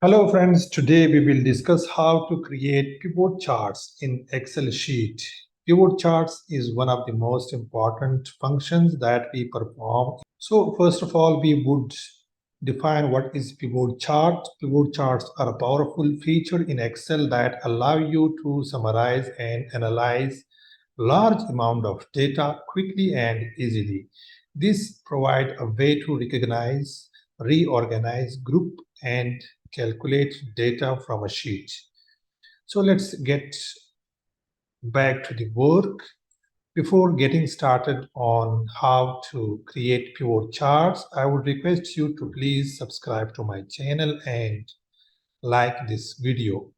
Hello friends, today we will discuss how to create pivot charts in Excel sheet. Pivot charts is one of the most important functions that we perform. So first of all, we would define what is pivot chart. Pivot charts are a powerful feature in Excel that allow you to summarize and analyze large amount of data quickly and easily. This provides a way to recognize, reorganize, group, and calculate data from a sheet. So let's get back to the work. Before getting started on how to create pivot charts, I would request you to please subscribe to my channel and like this video.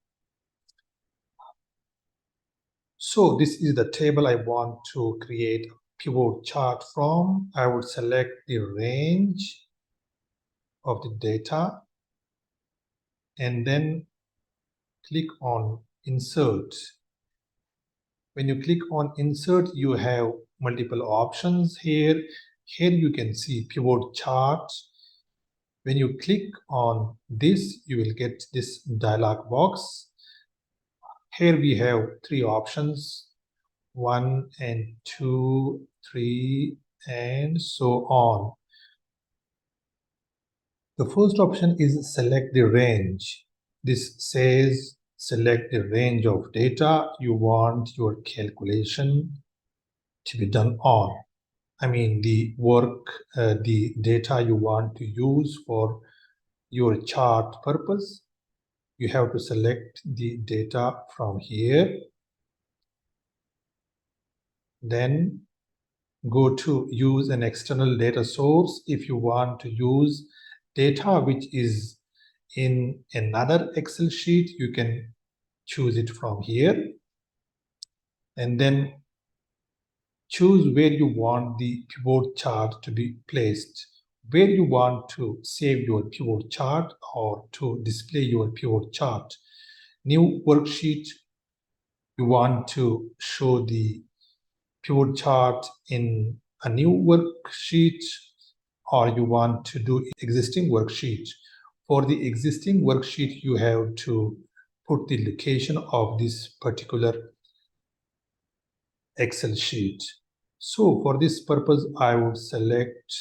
So this is the table I want to create a pivot chart from. I would select the range of the data and then click on insert. When you click on insert, you have multiple options here. Here you can see pivot chart. When you click on this, you will get this dialog box. Here we have three options, 1 and 2, 3, and so on. The first option is select the range. This says select the range of data you want your calculation to be done on. I mean the work, the data you want to use for your chart purpose. You have to select the data from here. Then go to use an external data source. If you want to use data which is in another Excel sheet, you can choose it from here. And then choose where you want the pivot chart to be placed, where you want to save your pivot chart or to display your pivot chart. New worksheet, you want to show the pivot chart in a new worksheet, or you want to do existing worksheet. For the existing worksheet, you have to put the location of this particular Excel sheet. So for this purpose, I would select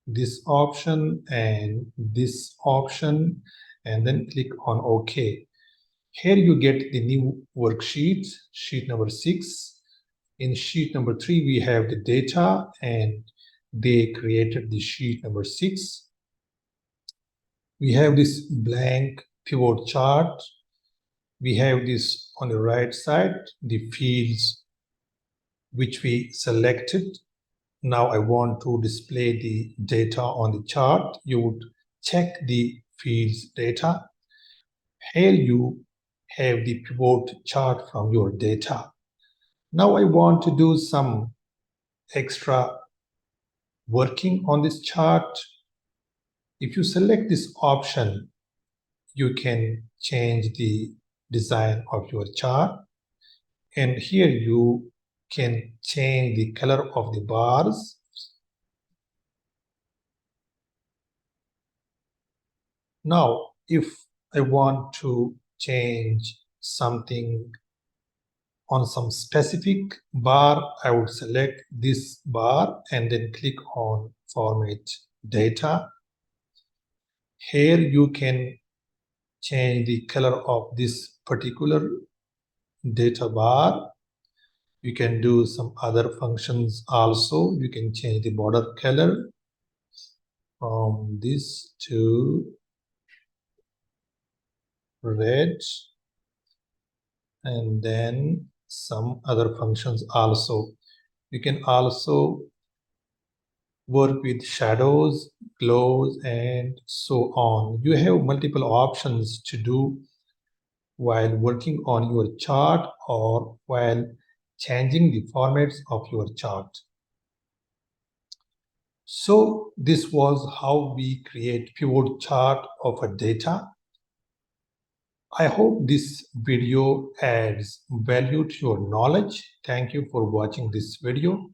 this option and this option and then click on OK. Here you get the new worksheet, sheet number 6. In sheet number 3, we have the data and they created the sheet number 6. We have this blank pivot chart. We have this on the right side, the fields which we selected. Now I want to display the data on the chart. You would check the fields data. Here you have the pivot chart from your data. Now I want to do some extra working on this chart. If you select this option, you can change the design of your chart. And here you can change the color of the bars. Now, if I want to change something on some specific bar, I would select this bar and then click on Format Data. Here you can change the color of this particular data bar. You can do some other functions also. You can change the border color from this to red, and then some other functions also. You can also work with shadows, glows, and so on. You have multiple options to do while working on your chart or while changing the formats of your chart. So this was how we create pivot chart of a data. I hope this video adds value to your knowledge. Thank you for watching this video.